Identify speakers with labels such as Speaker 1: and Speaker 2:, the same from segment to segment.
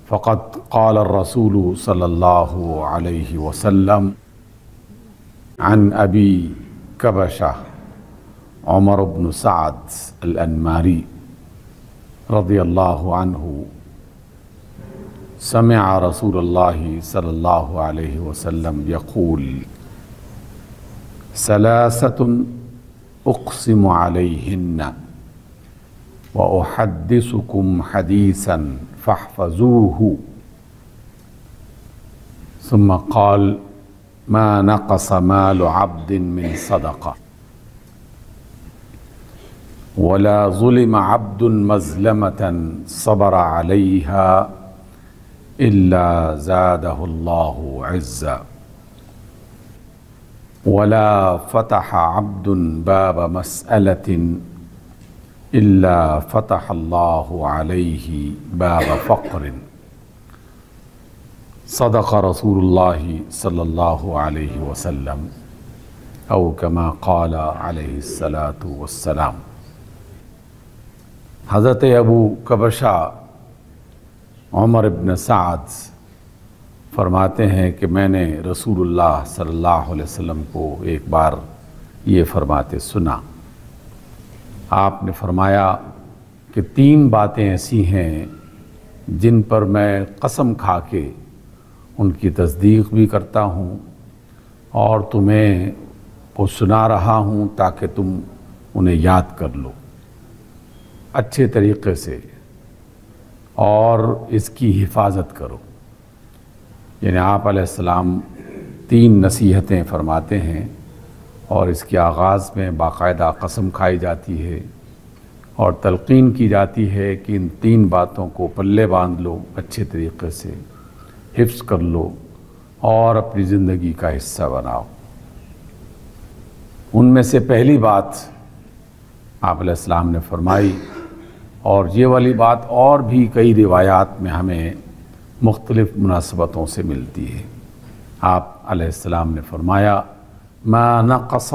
Speaker 1: فقد قال الرسول صلی اللہ علیہ وسلم عن ابی کبشہ عمر بن سعد الانماری رضی اللہ عنہ سمع رسول اللہ صلی اللہ علیہ وسلم یقول ثلاثۃ اقسم علیہن وأحدثكم حديثا فاحفظوه ثم قال ما نقص مال عبد من صدقة ولا ظلم عبد مظلمة صبر عليها إلا زاده الله عزا ولا فتح عبد باب مسألة إلا فتح الله عليه باب فقر صدق رسول الله صلی اللہ علیہ وسلم او كما قال علیہ الصلاة والسلام۔ حضرت ابو کبشہ عمر بن سعد فرماتے ہیں کہ میں نے رسول اللہ صلی اللہ علیہ وسلم کو ایک بار یہ فرماتے سنا۔ آپ نے فرمایا کہ 3 باتیں ایسی ہیں جن پر میں قسم کھا کے ان کی تصدیق بھی کرتا ہوں اور تمہیں وہ سنا رہا ہوں تاکہ تم انہیں یاد کر لو اچھے طریقے سے اور اس کی حفاظت کرو۔ یعنی آپ علیہ السلام 3 نصیحتیں فرماتے ہیں اور اس کے آغاز میں باقاعدہ قسم کھائی جاتی ہے اور تلقین کی جاتی ہے کہ ان 3 باتوں کو پلے باندھ لو، اچھے طریقے سے حفظ کر لو اور اپنی زندگی کا حصہ بناؤ۔ ان میں سے پہلی بات آپ علیہ السلام نے فرمائی، اور یہ والی بات اور بھی کئی روایات میں ہمیں مختلف مناسبتوں سے ملتی ہے۔ آپ علیہ السلام نے فرمایا ما نقص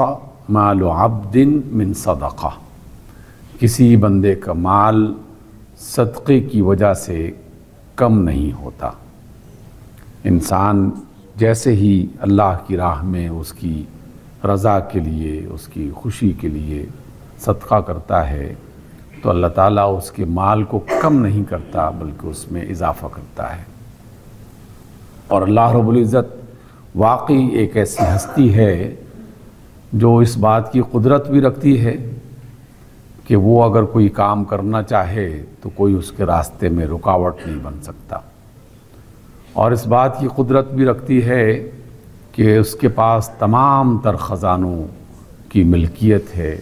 Speaker 1: مال عبد من صدقہ، کسی بندے کا مال صدقے کی وجہ سے کم نہیں ہوتا۔ انسان جیسے ہی اللہ کی راہ میں اس کی رضا کے لیے، اس کی خوشی کے لیے صدقہ کرتا ہے تو اللہ تعالیٰ اس کے مال کو کم نہیں کرتا بلکہ اس میں اضافہ کرتا ہے۔ اور اللہ رب العزت واقعی ایک ایسی ہستی ہے جو اس بات کی قدرت بھی رکھتی ہے کہ وہ اگر کوئی کام کرنا چاہے تو کوئی اس کے راستے میں رکاوٹ نہیں بن سکتا، اور اس بات کی قدرت بھی رکھتی ہے کہ اس کے پاس تمام تر خزانوں کی ملکیت ہے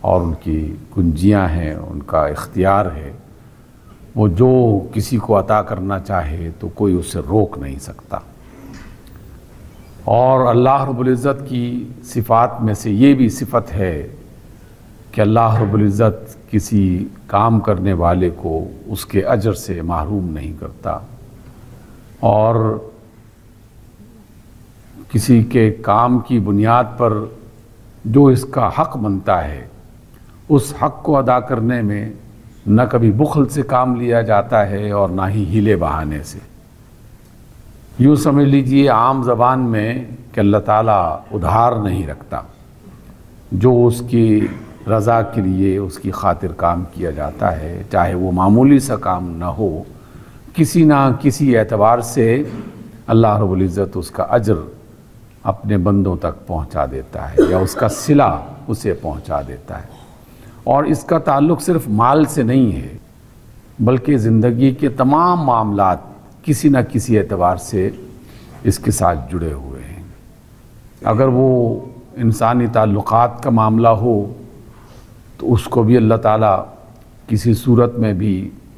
Speaker 1: اور ان کی کنجیاں ہیں، ان کا اختیار ہے۔ وہ جو کسی کو عطا کرنا چاہے تو کوئی اسے روک نہیں سکتا۔ اور اللہ رب العزت کی صفات میں سے یہ بھی صفت ہے کہ اللہ رب العزت کسی کام کرنے والے کو اس کے اجر سے محروم نہیں کرتا، اور کسی کے کام کی بنیاد پر جو اس کا حق بنتا ہے اس حق کو ادا کرنے میں نہ کبھی بخل سے کام لیا جاتا ہے اور نہ ہی ہیلے بہانے سے۔ یوں سمجھ لیجئے عام زبان میں کہ اللہ تعالیٰ ادھار نہیں رکھتا، جو اس کی رضا کے لیے اس کی خاطر کام کیا جاتا ہے، چاہے وہ معمولی سا کام نہ ہو، کسی نہ کسی اعتبار سے اللہ رب العزت اس کا اجر اپنے بندوں تک پہنچا دیتا ہے یا اس کا صلہ اسے پہنچا دیتا ہے۔ اور اس کا تعلق صرف مال سے نہیں ہے بلکہ زندگی کے تمام معاملات کسی نہ کسی اعتبار سے اس کے ساتھ جڑے ہوئے ہیں۔ اگر وہ انسانی تعلقات کا معاملہ ہو تو اس کو بھی اللہ تعالیٰ کسی صورت میں بھی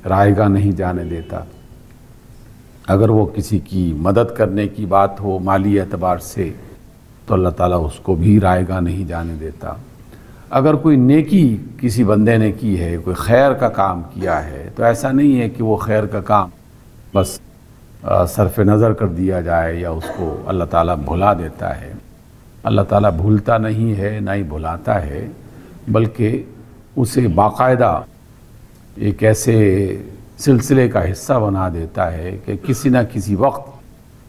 Speaker 1: رائے گاہ نہیں جانے دیتا۔ اگر وہ کسی کی مدد کرنے کی بات ہو مالی اعتبار سے تو اللہ تعالیٰ اس کو بھی رائے گاہ نہیں جانے دیتا۔ اگر کوئی نیکی کسی بندے نے کی ہے، کوئی خیر کا کام کیا ہے، تو ایسا نہیں ہے کہ وہ خیر کا کام بس صرف نظر کر دیا جائے یا اس کو اللہ تعالیٰ بھلا دیتا ہے۔ اللہ تعالیٰ بھولتا نہیں ہے، نہ ہی بھلاتا ہے، بلکہ اسے باقاعدہ ایک ایسے سلسلے کا حصہ بنا دیتا ہے کہ کسی نہ کسی وقت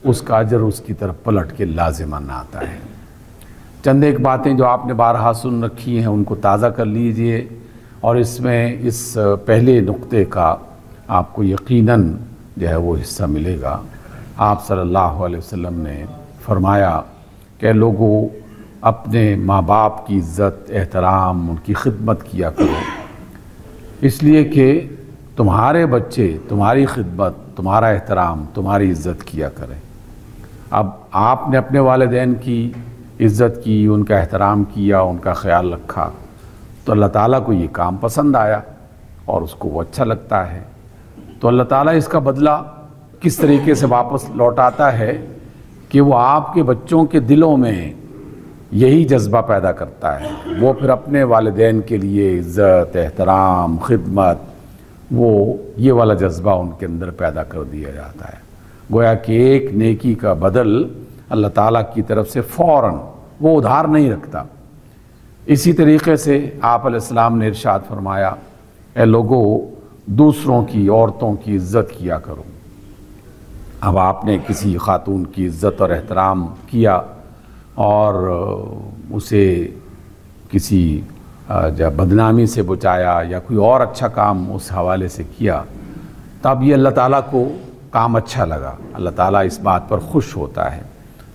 Speaker 1: اس کا اجر اس کی طرف پلٹ کے لازمان آتا ہے۔ چند ایک باتیں جو آپ نے بارہا سن رکھی ہیں ان کو تازہ کر لیجئے، اور اس میں اس پہلے نقطے کا آپ کو یقیناً جو ہے وہ حصہ ملے گا۔ آپ صلی اللہ علیہ وسلم نے فرمایا کہ لوگوں اپنے ماں باپ کی عزت، احترام، ان کی خدمت کیا کرو، اس لیے کہ تمہارے بچے تمہاری خدمت، تمہارا احترام، تمہاری عزت کیا کریں۔ اب آپ نے اپنے والدین کی عزت کی، ان کا احترام کیا، ان کا خیال رکھا، تو اللہ تعالیٰ کو یہ کام پسند آیا اور اس کو وہ اچھا لگتا ہے، تو اللہ تعالیٰ اس کا بدلہ کس طریقے سے واپس لوٹاتا ہے کہ وہ آپ کے بچوں کے دلوں میں یہی جذبہ پیدا کرتا ہے، وہ پھر اپنے والدین کے لیے عزت، احترام، خدمت، وہ یہ والا جذبہ ان کے اندر پیدا کر دیا جاتا ہے۔ گویا کہ ایک نیکی کا بدل اللہ تعالیٰ کی طرف سے فوراً وہ ادھار نہیں رکھتا۔ اسی طریقے سے آپ علیہ السلام نے ارشاد فرمایا، اے لوگوں دوسروں کی، عورتوں کی عزت کیا کرو۔ اب آپ نے کسی خاتون کی عزت اور احترام کیا اور اسے کسی جب بدنامی سے بچایا یا کوئی اور اچھا کام اس حوالے سے کیا، تب یہ اللہ تعالیٰ کو کام اچھا لگا، اللہ تعالیٰ اس بات پر خوش ہوتا ہے۔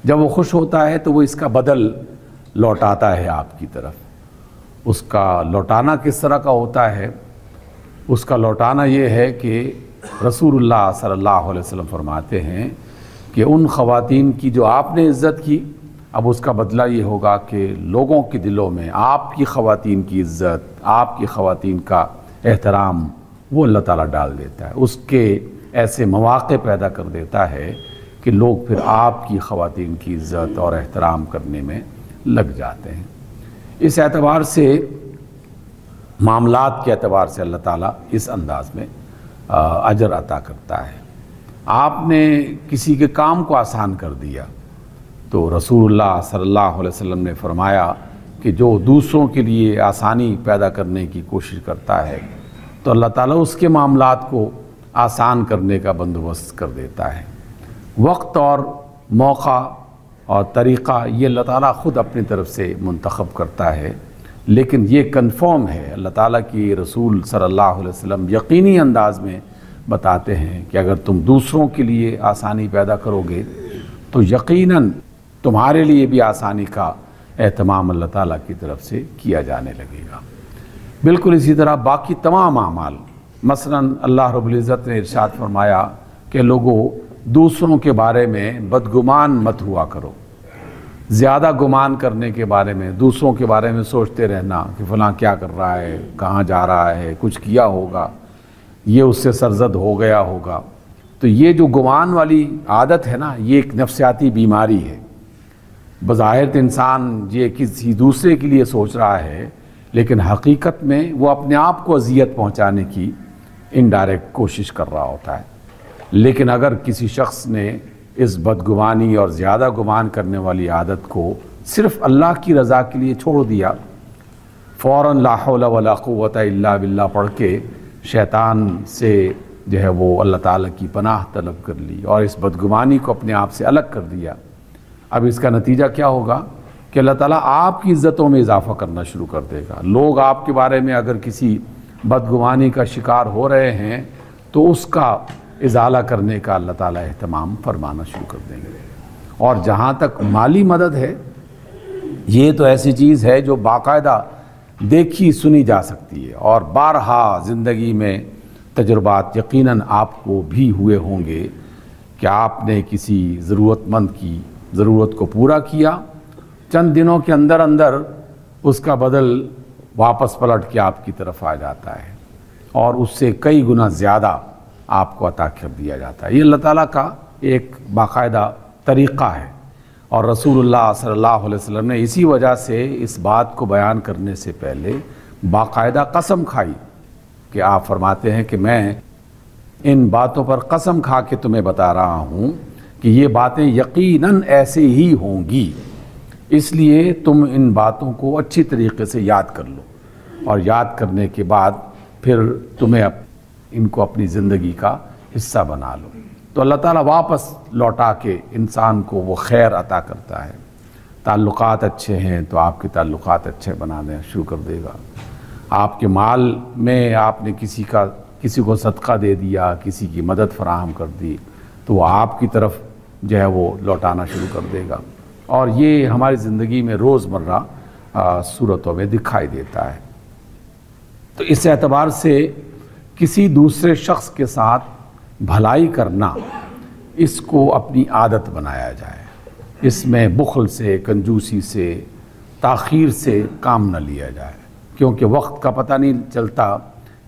Speaker 1: جب وہ خوش ہوتا ہے تو وہ اس کا بدل لوٹاتا ہے آپ کی طرف۔ اس کا لوٹانا کس طرح کا ہوتا ہے؟ اس کا لوٹانا یہ ہے کہ رسول اللہ صلی اللہ علیہ وسلم فرماتے ہیں کہ ان خواتین کی جو آپ نے عزت کی، اب اس کا بدلہ یہ ہوگا کہ لوگوں کے دلوں میں آپ کی خواتین کی عزت، آپ کی خواتین کا احترام وہ اللہ تعالیٰ ڈال دیتا ہے، اس کے ایسے مواقع پیدا کر دیتا ہے کہ لوگ پھر آپ کی خواتین کی عزت اور احترام کرنے میں لگ جاتے ہیں۔ اس اعتبار سے، معاملات کے اعتبار سے اللہ تعالیٰ اس انداز میں اجر عطا کرتا ہے۔ آپ نے کسی کے کام کو آسان کر دیا تو رسول اللہ صلی اللہ علیہ وسلم نے فرمایا کہ جو دوسروں کے لیے آسانی پیدا کرنے کی کوشش کرتا ہے تو اللہ تعالیٰ اس کے معاملات کو آسان کرنے کا بندوبست کر دیتا ہے۔ وقت اور موقع اور طریقہ یہ اللہ تعالیٰ خود اپنی طرف سے منتخب کرتا ہے، لیکن یہ کنفرم ہے، اللہ تعالیٰ کی رسول صلی اللہ علیہ وسلم یقینی انداز میں بتاتے ہیں کہ اگر تم دوسروں کے لیے آسانی پیدا کرو گے تو یقیناً تمہارے لیے بھی آسانی کا اہتمام اللہ تعالیٰ کی طرف سے کیا جانے لگے گا۔ بالکل اسی طرح باقی تمام اعمال، مثلاً اللہ رب العزت نے ارشاد فرمایا کہ لوگوں دوسروں کے بارے میں بدگمان مت ہوا کرو۔ زیادہ گمان کرنے کے بارے میں، دوسروں کے بارے میں سوچتے رہنا کہ فلاں کیا کر رہا ہے، کہاں جا رہا ہے، کچھ کیا ہوگا، یہ اس سے سرزد ہو گیا ہوگا، تو یہ جو گمان والی عادت ہے نا، یہ ایک نفسیاتی بیماری ہے۔ بظاہر انسان یہ کسی دوسرے کے لیے سوچ رہا ہے، لیکن حقیقت میں وہ اپنے آپ کو اذیت پہنچانے کی انڈائریکٹ کوشش کر رہا ہوتا ہے۔ لیکن اگر کسی شخص نے اس بدگمانی اور زیادہ گمان کرنے والی عادت کو صرف اللہ کی رضا کے لیے چھوڑ دیا، فوراً لا حول ولا قوت الا باللہ پڑھ کے شیطان سے جو ہے وہ اللہ تعالیٰ کی پناہ طلب کر لی اور اس بدگمانی کو اپنے آپ سے الگ کر دیا، اب اس کا نتیجہ کیا ہوگا کہ اللہ تعالیٰ آپ کی عزتوں میں اضافہ کرنا شروع کر دے گا۔ لوگ آپ کے بارے میں اگر کسی بدگمانی کا شکار ہو رہے ہیں تو اس کا ازالہ کرنے کا اللہ تعالیٰ اہتمام فرمانا شروع کر دیں گے۔ اور جہاں تک مالی مدد ہے، یہ تو ایسی چیز ہے جو باقاعدہ دیکھی سنی جا سکتی ہے، اور بارہا زندگی میں تجربات یقیناً آپ کو بھی ہوئے ہوں گے کہ آپ نے کسی ضرورت مند کی ضرورت کو پورا کیا، چند دنوں کے اندر اندر اس کا بدل واپس پلٹ کے آپ کی طرف آ جاتا ہے اور اس سے کئی گنا زیادہ آپ کو عطا کر دیا جاتا ہے۔ یہ اللہ تعالیٰ کا ایک باقاعدہ طریقہ ہے، اور رسول اللہ صلی اللہ علیہ وسلم نے اسی وجہ سے اس بات کو بیان کرنے سے پہلے باقاعدہ قسم کھائی کہ آپ فرماتے ہیں کہ میں ان باتوں پر قسم کھا کے تمہیں بتا رہا ہوں کہ یہ باتیں یقیناً ایسے ہی ہوں گی، اس لیے تم ان باتوں کو اچھی طریقے سے یاد کر لو، اور یاد کرنے کے بعد پھر تمہیں ان کو اپنی زندگی کا حصہ بنا لو، تو اللہ تعالیٰ واپس لوٹا کے انسان کو وہ خیر عطا کرتا ہے۔ تعلقات اچھے ہیں تو آپ کے تعلقات اچھے بنانا شروع کر دے گا۔ آپ کے مال میں آپ نے کسی کو صدقہ دے دیا، کسی کی مدد فراہم کر دی، تو وہ آپ کی طرف جو ہے وہ لوٹانا شروع کر دے گا، اور یہ ہماری زندگی میں روزمرہ صورتوں میں دکھائی دیتا ہے۔ تو اس اعتبار سے کسی دوسرے شخص کے ساتھ بھلائی کرنا، اس کو اپنی عادت بنایا جائے، اس میں بخل سے، کنجوسی سے، تاخیر سے کام نہ لیا جائے، کیونکہ وقت کا پتہ نہیں چلتا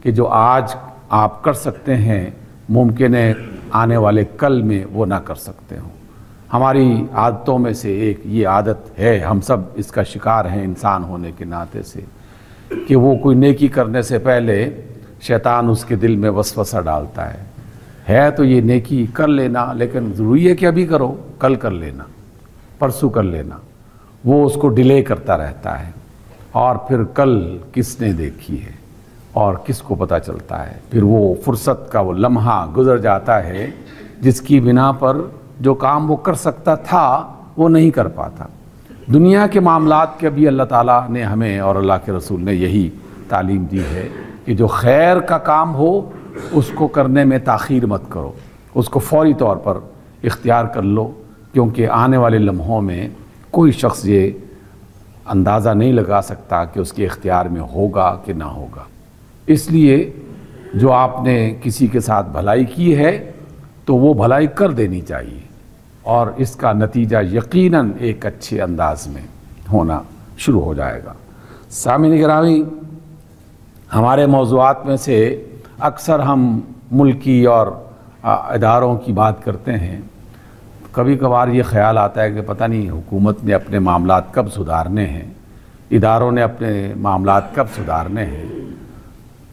Speaker 1: کہ جو آج آپ کر سکتے ہیں ممکن ہے آنے والے کل میں وہ نہ کر سکتے ہوں۔ ہماری عادتوں میں سے ایک یہ عادت ہے، ہم سب اس کا شکار ہیں انسان ہونے کے ناطے سے، کہ وہ کوئی نیکی کرنے سے پہلے شیطان اس کے دل میں وسوسہ ڈالتا ہے تو یہ نیکی کر لینا، لیکن ضروری ہے کہ ابھی کرو، کل کر لینا، پرسوں کر لینا، وہ اس کو ڈیلے کرتا رہتا ہے، اور پھر کل کس نے دیکھی ہے اور کس کو پتہ چلتا ہے، پھر وہ فرصت کا وہ لمحہ گزر جاتا ہے جس کی بنا پر جو کام وہ کر سکتا تھا وہ نہیں کر پاتا۔ دنیا کے معاملات کے بھی اللہ تعالیٰ نے ہمیں اور اللہ کے رسول نے یہی تعلیم دی ہے کہ جو خیر کا کام ہو اس کو کرنے میں تاخیر مت کرو، اس کو فوری طور پر اختیار کر لو، کیونکہ آنے والے لمحوں میں کوئی شخص یہ اندازہ نہیں لگا سکتا کہ اس کے اختیار میں ہوگا کہ نہ ہوگا۔ اس لیے جو آپ نے کسی کے ساتھ بھلائی کی ہے تو وہ بھلائی کر دینی چاہیے، اور اس کا نتیجہ یقیناً ایک اچھے انداز میں ہونا شروع ہو جائے گا۔ سامعین گرامی، ہمارے موضوعات میں سے اکثر ہم ملکی اور اداروں کی بات کرتے ہیں، کبھی کبھار یہ خیال آتا ہے کہ پتہ نہیں حکومت نے اپنے معاملات کب سدھارنے ہیں، اداروں نے اپنے معاملات کب سدھارنے ہیں۔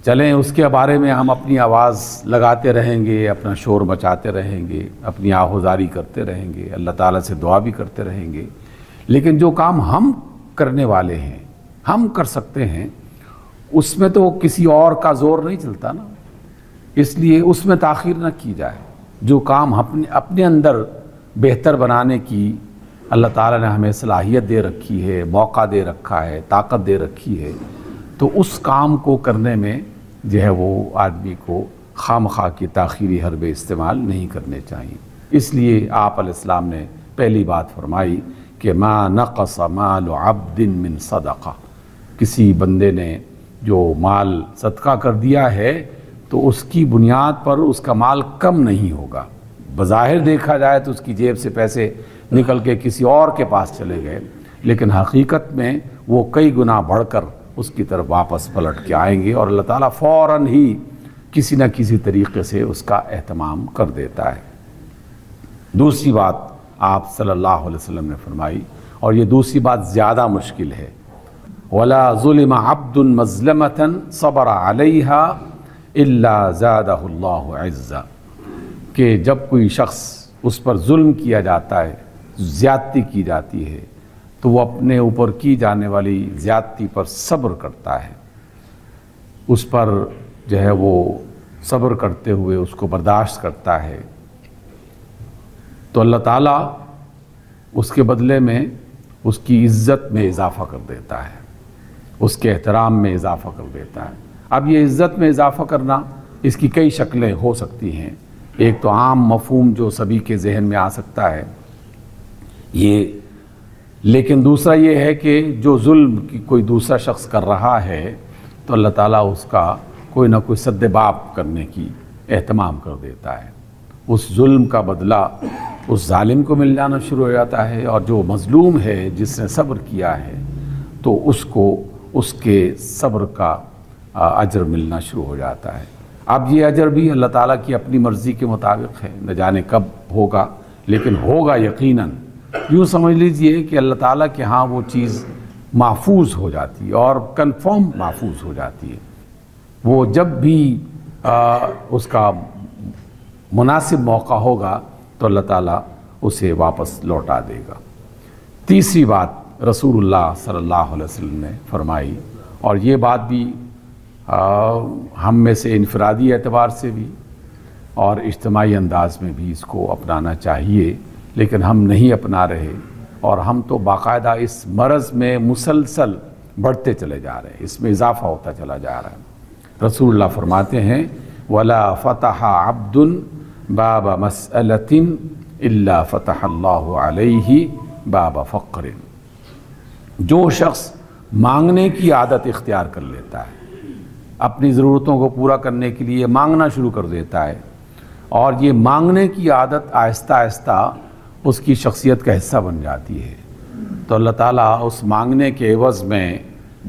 Speaker 1: چلیں اس کے بارے میں ہم اپنی آواز لگاتے رہیں گے، اپنا شور مچاتے رہیں گے، اپنی آہوزاری کرتے رہیں گے، اللہ تعالیٰ سے دعا بھی کرتے رہیں گے، لیکن جو کام ہم کرنے والے ہیں، ہم کر سکتے ہیں، اس میں تو کسی اور کا زور نہیں چلتا نا، اس لیے اس میں تاخیر نہ کی جائے۔ جو کام اپنے اندر بہتر بنانے کی اللہ تعالیٰ نے ہمیں صلاحیت دے رکھی ہے، موقع دے رکھا ہے، طاقت دے رکھی ہے، تو اس کام کو کرنے میں جو ہے وہ آدمی کو خام خواہ کی تاخیری حربے استعمال نہیں کرنے چاہیے۔ اس لیے آپ علیہ السلام نے پہلی بات فرمائی کہ ما نقص مال عبد من صدقہ، کسی بندے نے جو مال صدقہ کر دیا ہے تو اس کی بنیاد پر اس کا مال کم نہیں ہوگا۔ بظاہر دیکھا جائے تو اس کی جیب سے پیسے نکل کے کسی اور کے پاس چلے گئے، لیکن حقیقت میں وہ کئی گنا بڑھ کر اس کی طرف واپس پلٹ کے آئیں گے، اور اللہ تعالیٰ فوراً ہی کسی نہ کسی طریقے سے اس کا اہتمام کر دیتا ہے۔ دوسری بات آپ صلی اللہ علیہ وسلم نے فرمائی، اور یہ دوسری بات زیادہ مشکل ہے، وَلَا ظُلِمَ عَبْدٌ مَظْلَمَةً صَبَرَ عَلَيْهَا إِلَّا زَادَهُ اللَّهُ عِزًّا، کہ جب کوئی شخص اس پر ظلم کیا جاتا ہے، زیادتی کی جاتی ہے، تو وہ اپنے اوپر کی جانے والی زیادتی پر صبر کرتا ہے، اس پر جو ہے وہ صبر کرتے ہوئے اس کو برداشت کرتا ہے، تو اللہ تعالیٰ اس کے بدلے میں اس کی عزت میں اضافہ کر دیتا ہے، اس کے احترام میں اضافہ کر دیتا ہے۔ اب یہ عزت میں اضافہ کرنا، اس کی کئی شکلیں ہو سکتی ہیں۔ ایک تو عام مفہوم جو سبھی کے ذہن میں آ سکتا ہے یہ، لیکن دوسرا یہ ہے کہ جو ظلم کی کوئی دوسرا شخص کر رہا ہے تو اللہ تعالیٰ اس کا کوئی نہ کوئی سد باب کرنے کی اہتمام کر دیتا ہے، اس ظلم کا بدلہ اس ظالم کو مل جانا شروع ہو جاتا ہے، اور جو مظلوم ہے جس نے صبر کیا ہے تو اس کو اس کے صبر کا اجر ملنا شروع ہو جاتا ہے۔ اب یہ اجر بھی اللہ تعالیٰ کی اپنی مرضی کے مطابق ہے، نہ جانے کب ہوگا، لیکن ہوگا یقیناً۔ یوں سمجھ لیجئے کہ اللہ تعالیٰ کے ہاں وہ چیز محفوظ ہو جاتی ہے، اور کنفرم محفوظ ہو جاتی ہے۔ وہ جب بھی اس کا مناسب موقع ہوگا تو اللہ تعالیٰ اسے واپس لوٹا دے گا۔ تیسری بات رسول اللہ صلی اللہ علیہ وسلم نے فرمائی، اور یہ بات بھی ہم میں سے انفرادی اعتبار سے بھی اور اجتماعی انداز میں بھی اس کو اپنانا چاہیے، لیکن ہم نہیں اپنا رہے، اور ہم تو باقاعدہ اس مرض میں مسلسل بڑھتے چلے جا رہے ہیں، اس میں اضافہ ہوتا چلا جا رہا ہے۔ رسول اللہ فرماتے ہیں وَلَا فَتَحَ عَبْدٌ بَابَ مَسْأَلَةٍ إِلَّا فَتَحَ اللَّهُ عَلَيْهِ بَابَ فَقْرٍ۔ جو شخص مانگنے کی عادت اختیار کر لیتا ہے، اپنی ضرورتوں کو پورا کرنے کے لیے مانگنا شروع کر دیتا ہے، اور یہ مانگنے کی عادت آہستہ آہستہ اس کی شخصیت کا حصہ بن جاتی ہے، تو اللہ تعالیٰ اس مانگنے کے عوض میں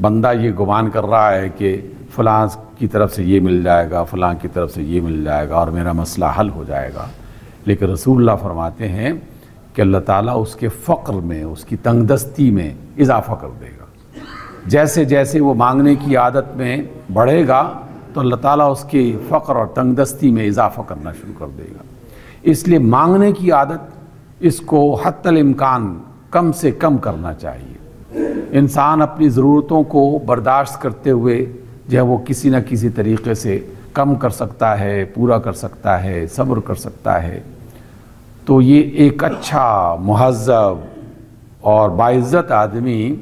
Speaker 1: بندہ یہ گمان کر رہا ہے کہ فلاں کی طرف سے یہ مل جائے گا، فلاں کی طرف سے یہ مل جائے گا اور میرا مسئلہ حل ہو جائے گا، لیکن رسول اللہ فرماتے ہیں کہ اللہ تعالیٰ اس کے فقر میں، اس کی تنگ دستی میں اضافہ کر دے گا۔ جیسے جیسے وہ مانگنے کی عادت میں بڑھے گا تو اللہ تعالیٰ اس کی فقر اور تنگ دستی میں اضافہ کرنا شروع کر دے گا۔ اس لیے مانگنے کی عادت، اس کو حتی الامکان کم سے کم کرنا چاہیے۔ انسان اپنی ضرورتوں کو برداشت کرتے ہوئے جو ہے وہ کسی نہ کسی طریقے سے کم کر سکتا ہے، پورا کر سکتا ہے، صبر کر سکتا ہے، تو یہ ایک اچھا مہذب اور باعزت آدمی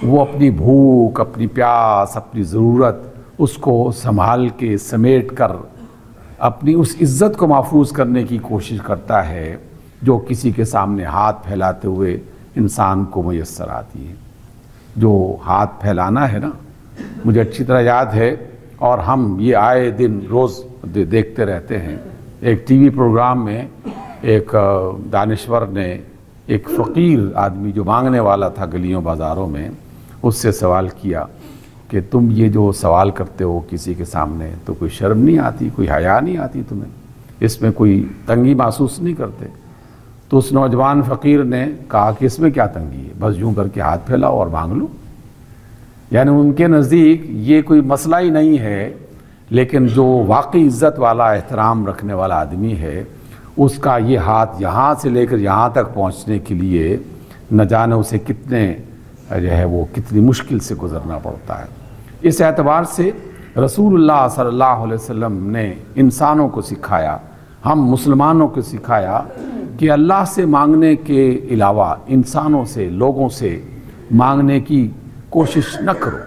Speaker 1: وہ اپنی بھوک، اپنی پیاس، اپنی ضرورت اس کو سنبھال کے سمیٹ کر اپنی اس عزت کو محفوظ کرنے کی کوشش کرتا ہے جو کسی کے سامنے ہاتھ پھیلاتے ہوئے انسان کو میسر آتی ہے۔ جو ہاتھ پھیلانا ہے نا، مجھے اچھی طرح یاد ہے، اور ہم یہ آئے دن روز دیکھتے رہتے ہیں۔ ایک ٹی وی پروگرام میں ایک دانشور نے ایک فقیر آدمی جو مانگنے والا تھا گلیوں بازاروں میں، اس سے سوال کیا کہ تم یہ جو سوال کرتے ہو کسی کے سامنے، تو کوئی شرم نہیں آتی، کوئی حیا نہیں آتی تمہیں، اس میں کوئی تنگی محسوس نہیں کرتے؟ تو اس نوجوان فقیر نے کہا کہ اس میں کیا تنگی ہے، بس یوں کر کے ہاتھ پھیلاؤ اور مانگ لو۔ یعنی ان کے نزدیک یہ کوئی مسئلہ ہی نہیں ہے، لیکن جو واقعی عزت والا، احترام رکھنے والا آدمی ہے، اس کا یہ ہاتھ یہاں سے لے کر یہاں تک پہنچنے کے لیے نہ جانے اسے کتنے جو ہے وہ کتنی مشکل سے گزرنا پڑتا ہے۔ اس اعتبار سے رسول اللہ صلی اللہ علیہ وسلم نے انسانوں کو سکھایا، ہم مسلمانوں کو سکھایا کہ اللہ سے مانگنے کے علاوہ انسانوں سے، لوگوں سے مانگنے کی کوشش نہ کرو،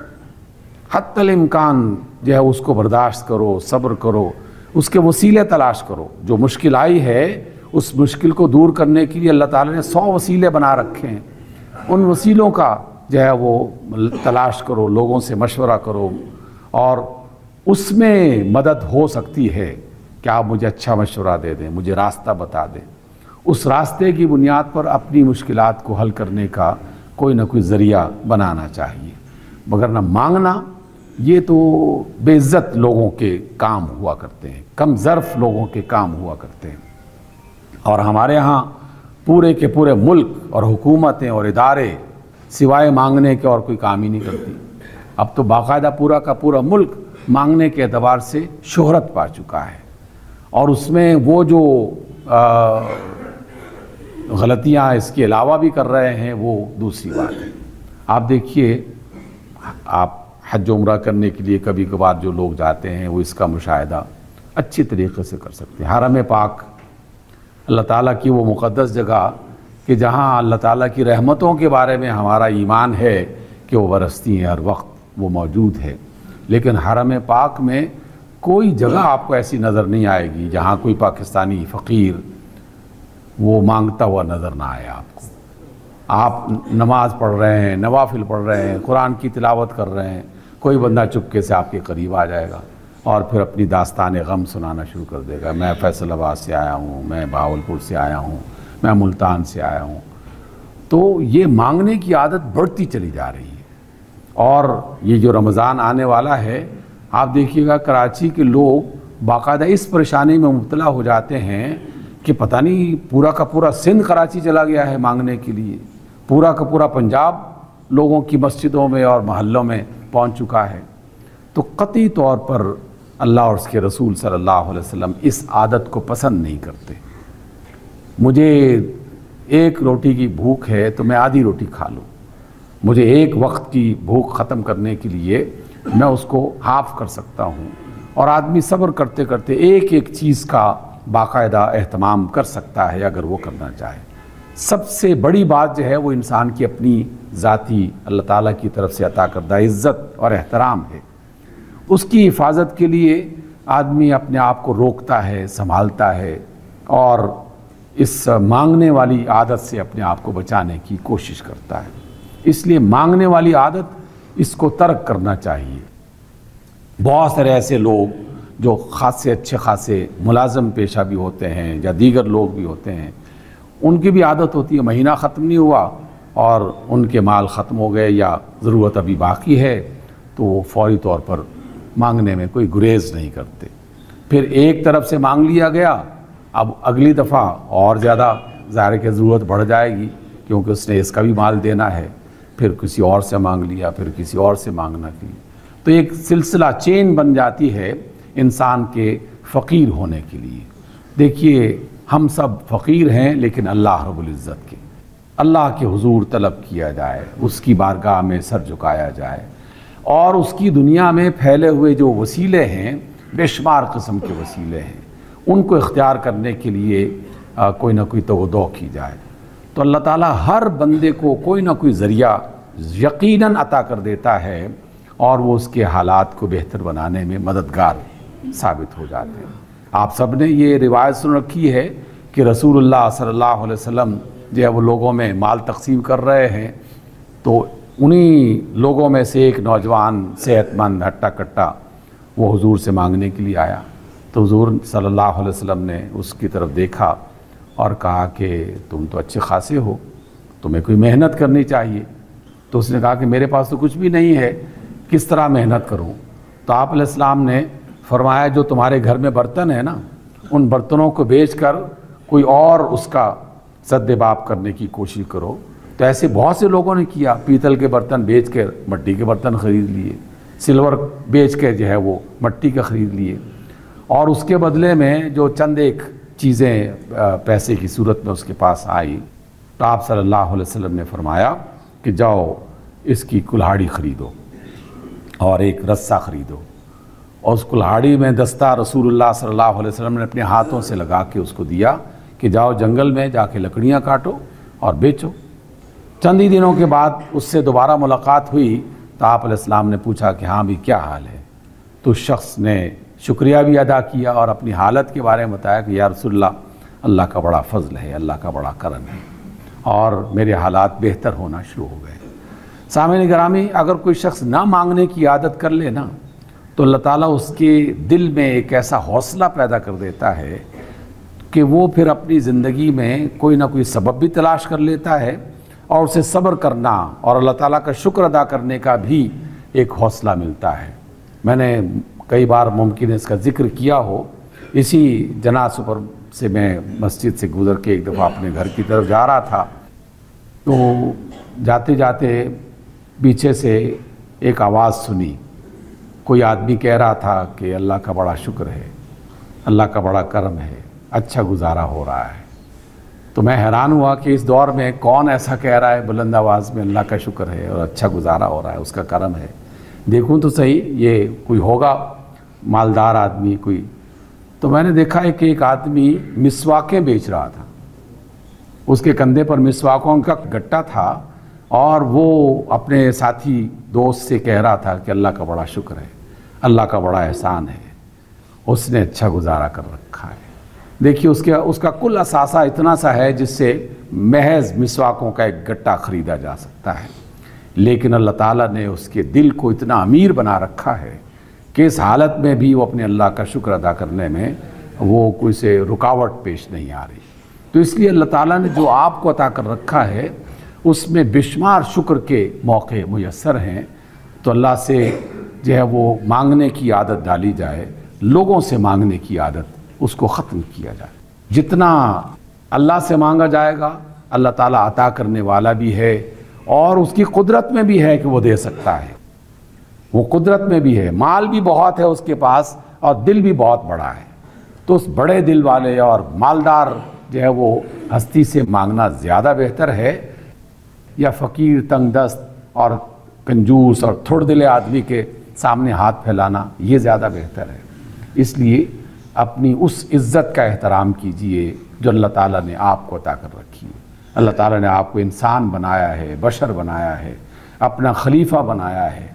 Speaker 1: حتی الامکان جو ہے اس کو برداشت کرو، صبر کرو، اس کے وسیلے تلاش کرو۔ جو مشکل آئی ہے اس مشکل کو دور کرنے کے لیے اللہ تعالیٰ نے 100 وسیلے بنا رکھے ہیں، ان وسیلوں کا جو ہے وہ تلاش کرو، لوگوں سے مشورہ کرو، اور اس میں مدد ہو سکتی ہے کہ آپ مجھے اچھا مشورہ دے دیں، مجھے راستہ بتا دیں۔ اس راستے کی بنیاد پر اپنی مشکلات کو حل کرنے کا کوئی نہ کوئی ذریعہ بنانا چاہیے، مگر نہ مانگنا یہ تو بے عزت لوگوں کے کام ہوا کرتے ہیں، کم ظرف لوگوں کے کام ہوا کرتے ہیں، اور ہمارے ہاں پورے کے پورے ملک اور حکومتیں اور ادارے سوائے مانگنے کے اور کوئی کام ہی نہیں کرتی۔ اب تو باقاعدہ پورا کا پورا ملک مانگنے کے اعتبار سے شہرت پا چکا ہے، اور اس میں وہ جو غلطیاں اس کے علاوہ بھی کر رہے ہیں وہ دوسری بات ہے۔ آپ دیکھیے، آپ حج عمرہ کرنے کے لیے کبھی کبھار جو لوگ جاتے ہیں وہ اس کا مشاہدہ اچھی طریقے سے کر سکتے ہیں۔ حرم پاک اللہ تعالیٰ کی وہ مقدس جگہ کہ جہاں اللہ تعالیٰ کی رحمتوں کے بارے میں ہمارا ایمان ہے کہ وہ برستی ہیں، ہر وقت وہ موجود ہے، لیکن حرم پاک میں کوئی جگہ آپ کو ایسی نظر نہیں آئے گی جہاں کوئی پاکستانی فقیر وہ مانگتا ہوا نظر نہ آئے آپ کو۔ آپ نماز پڑھ رہے ہیں، نوافل پڑھ رہے ہیں، قرآن کی تلاوت کر رہے ہیں، کوئی بندہ چپکے سے آپ کے قریب آ جائے گا اور پھر اپنی داستان غم سنانا شروع کر دے گا، میں فیصل آباد سے آیا ہوں، میں بہاولپور سے آیا ہوں، میں ملتان سے آیا ہوں۔ تو یہ مانگنے کی عادت بڑھتی چلی جا رہی ہے، اور یہ جو رمضان آنے والا ہے، آپ دیکھیے گا کراچی کے لوگ باقاعدہ اس پریشانی میں مبتلا ہو جاتے ہیں کہ پتہ نہیں پورا کا پورا سندھ کراچی چلا گیا ہے مانگنے کے لیے، پورا کا پورا پنجاب لوگوں کی مسجدوں میں اور محلوں میں پہنچ چکا ہے۔ تو قطعی طور پر اللہ اور اس کے رسول صلی اللہ علیہ وسلم اس عادت کو پسند نہیں کرتے۔ مجھے ایک روٹی کی بھوک ہے تو میں آدھی روٹی کھا لوں، مجھے ایک وقت کی بھوک ختم کرنے کے لیے میں اس کو حاف کر سکتا ہوں، اور آدمی صبر کرتے کرتے ایک ایک چیز کا باقاعدہ اہتمام کر سکتا ہے اگر وہ کرنا چاہے۔ سب سے بڑی بات جو ہے وہ انسان کی اپنی ذاتی اللہ تعالیٰ کی طرف سے عطا کردہ عزت اور احترام ہے۔ اس کی حفاظت کے لیے آدمی اپنے آپ کو روکتا ہے، سنبھالتا ہے، اور اس مانگنے والی عادت سے اپنے آپ کو بچانے کی کوشش کرتا ہے۔ اس لیے مانگنے والی عادت اس کو ترک کرنا چاہیے۔ بہت سارے ایسے لوگ جو خاصے اچھے خاصے ملازم پیشہ بھی ہوتے ہیں یا دیگر لوگ بھی ہوتے ہیں، ان کی بھی عادت ہوتی ہے مہینہ ختم نہیں ہوا اور ان کے مال ختم ہو گئے یا ضرورت ابھی باقی ہے تو وہ فوری طور پر مانگنے میں کوئی گریز نہیں کرتے۔ پھر ایک طرف سے مانگ لیا گیا، اب اگلی دفعہ اور زیادہ ظاہر کہ ضرورت بڑھ جائے گی کیونکہ اس نے اس کا بھی مال دینا ہے، پھر کسی اور سے مانگ لیا، پھر کسی اور سے مانگنا کی، تو ایک سلسلہ چین بن جاتی ہے انسان کے فقیر ہونے کے لیے۔ دیکھیے ہم سب فقیر ہیں، لیکن اللہ رب العزت کے، اللہ کے حضور طلب کیا جائے، اس کی بارگاہ میں سر جھکایا جائے، اور اس کی دنیا میں پھیلے ہوئے جو وسیلے ہیں، بے شمار قسم کے وسیلے ہیں، ان کو اختیار کرنے کے لیے کوئی نہ کوئی توغدو کی جائے، تو اللہ تعالیٰ ہر بندے کو کوئی نہ کوئی ذریعہ یقیناً عطا کر دیتا ہے، اور وہ اس کے حالات کو بہتر بنانے میں مددگار ثابت ہو جاتے ہیں۔ آپ سب نے یہ روایت سن رکھی ہے کہ رسول اللہ صلی اللہ علیہ وسلم جو ہے وہ لوگوں میں مال تقسیم کر رہے ہیں، تو انہی لوگوں میں سے ایک نوجوان صحت مند ہٹا کٹا وہ حضور سے مانگنے کے لیے آیا، تو حضور صلی اللہ علیہ وسلم نے اس کی طرف دیکھا اور کہا کہ تم تو اچھے خاصے ہو، تمہیں کوئی محنت کرنی چاہیے۔ تو اس نے کہا کہ میرے پاس تو کچھ بھی نہیں ہے، کس طرح محنت کروں؟ تو آپ علیہ السلام نے فرمایا جو تمہارے گھر میں برتن ہے نا، ان برتنوں کو بیچ کر کوئی اور اس کا سد باب کرنے کی کوشش کرو۔ تو ایسے بہت سے لوگوں نے کیا، پیتل کے برتن بیچ کر مٹی کے برتن خرید لیے، سلور بیچ کے جو ہے وہ مٹی کا خرید لیے، اور اس کے بدلے میں جو چند ایک چیزیں پیسے کی صورت میں اس کے پاس آئی، تو آپ صلی اللہ علیہ وسلم نے فرمایا کہ جاؤ اس کی کلہاڑی خریدو اور ایک رسہ خریدو، اور اس کلہاڑی میں دستہ رسول اللہ صلی اللہ علیہ وسلم نے اپنے ہاتھوں سے لگا کے اس کو دیا کہ جاؤ جنگل میں جا کے لکڑیاں کاٹو اور بیچو۔ چند ہی دنوں کے بعد اس سے دوبارہ ملاقات ہوئی تو آپ علیہ السلام نے پوچھا کہ ہاں بھی کیا حال ہے؟ تو اس شخص نے شکریہ بھی ادا کیا اور اپنی حالت کے بارے میں بتایا کہ یا رسول اللہ، اللہ کا بڑا فضل ہے، اللہ کا بڑا کرم ہے، اور میرے حالات بہتر ہونا شروع ہو گئے۔ سامعین گرامی، اگر کوئی شخص نہ مانگنے کی عادت کر لے نا، تو اللہ تعالیٰ اس کے دل میں ایک ایسا حوصلہ پیدا کر دیتا ہے کہ وہ پھر اپنی زندگی میں کوئی نہ کوئی سبب بھی تلاش کر لیتا ہے، اور اسے صبر کرنا اور اللہ تعالیٰ کا شکر ادا کرنے کا بھی ایک حوصلہ ملتا ہے۔ میں نے کئی بار ممکن ہے اس کا ذکر کیا ہو، اسی جناح پر سے میں مسجد سے گزر کے ایک دفعہ اپنے گھر کی طرف جا رہا تھا، تو جاتے جاتے پیچھے سے ایک آواز سنی، کوئی آدمی کہہ رہا تھا کہ اللہ کا بڑا شکر ہے، اللہ کا بڑا کرم ہے، اچھا گزارا ہو رہا ہے۔ تو میں حیران ہوا کہ اس دور میں کون ایسا کہہ رہا ہے بلند آواز میں اللہ کا شکر ہے اور اچھا گزارا ہو رہا ہے، اس کا کرم ہے۔ دیکھوں تو صحیح یہ کوئی ہوگا مالدار آدمی کوئی، تو میں نے دیکھا ہے کہ ایک آدمی مسواکیں بیچ رہا تھا، اس کے کندھے پر مسواکوں کا گٹا تھا، اور وہ اپنے ساتھی دوست سے کہہ رہا تھا کہ اللہ کا بڑا شکر ہے، اللہ کا بڑا احسان ہے، اس نے اچھا گزارا کر رکھا ہے۔ دیکھیے اس کا کل اثاثہ اتنا سا ہے جس سے محض مسواکوں کا ایک گٹا خریدا جا سکتا ہے، لیکن اللہ تعالیٰ نے اس کے دل کو اتنا امیر بنا رکھا ہے کہ اس حالت میں بھی وہ اپنے اللہ کا شکر ادا کرنے میں وہ کوئی سے رکاوٹ پیش نہیں آ رہی۔ تو اس لیے اللہ تعالیٰ نے جو آپ کو عطا کر رکھا ہے اس میں بے شمار شکر کے موقع میسر ہیں، تو اللہ سے جو ہے وہ مانگنے کی عادت ڈالی جائے، لوگوں سے مانگنے کی عادت اس کو ختم کیا جائے۔ جتنا اللہ سے مانگا جائے گا اللہ تعالیٰ عطا کرنے والا بھی ہے، اور اس کی قدرت میں بھی ہے کہ وہ دے سکتا ہے، وہ قدرت میں بھی ہے، مال بھی بہت ہے اس کے پاس اور دل بھی بہت بڑا ہے۔ تو اس بڑے دل والے اور مالدار جو ہے وہ ہستی سے مانگنا زیادہ بہتر ہے، یا فقیر تنگ دست اور کنجوس اور تھوڑ دل آدمی کے سامنے ہاتھ پھیلانا یہ زیادہ بہتر ہے۔ اس لیے اپنی اس عزت کا احترام کیجئے جو اللہ تعالیٰ نے آپ کو عطا کر رکھی ہے۔ اللہ تعالیٰ نے آپ کو انسان بنایا ہے، بشر بنایا ہے، اپنا خلیفہ بنایا ہے،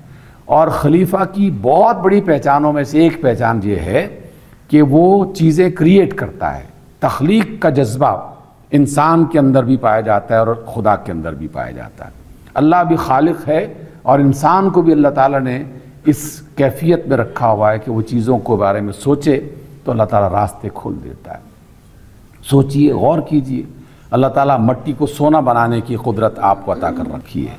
Speaker 1: اور خلیفہ کی بہت بڑی پہچانوں میں سے ایک پہچان یہ ہے کہ وہ چیزیں کریٹ کرتا ہے۔ تخلیق کا جذبہ انسان کے اندر بھی پایا جاتا ہے اور خدا کے اندر بھی پایا جاتا ہے۔ اللہ بھی خالق ہے اور انسان کو بھی اللہ تعالیٰ نے اس کیفیت میں رکھا ہوا ہے کہ وہ چیزوں کے بارے میں سوچے تو اللہ تعالیٰ راستے کھول دیتا ہے۔ سوچئے، غور کیجئے، اللہ تعالیٰ مٹی کو سونا بنانے کی قدرت آپ کو عطا کر رکھی ہے،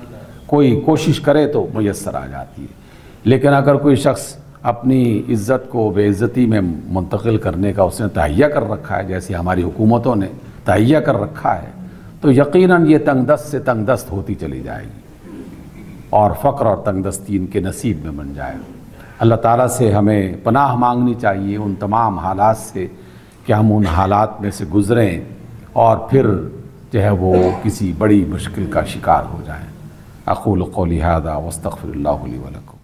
Speaker 1: کوئی کوشش کرے تو میسر آ جاتی ہے۔ لیکن اگر کوئی شخص اپنی عزت کو بے عزتی میں منتقل کرنے کا اس نے تہیہ کر رکھا ہے، جیسے ہماری حکومتوں نے تہیہ کر رکھا ہے، تو یقیناً یہ تنگ دست سے تنگ دست ہوتی چلی جائے گی اور فقر اور تنگ دستی ان کے نصیب میں بن جائے گا۔ اللہ تعالیٰ سے ہمیں پناہ مانگنی چاہیے ان تمام حالات سے کہ ہم ان حالات میں سے گزریں اور پھر جو ہے وہ کسی بڑی مشکل کا شکار ہو جائیں۔ اقول قولی ھذا واستغفر اللہ لی ولکم۔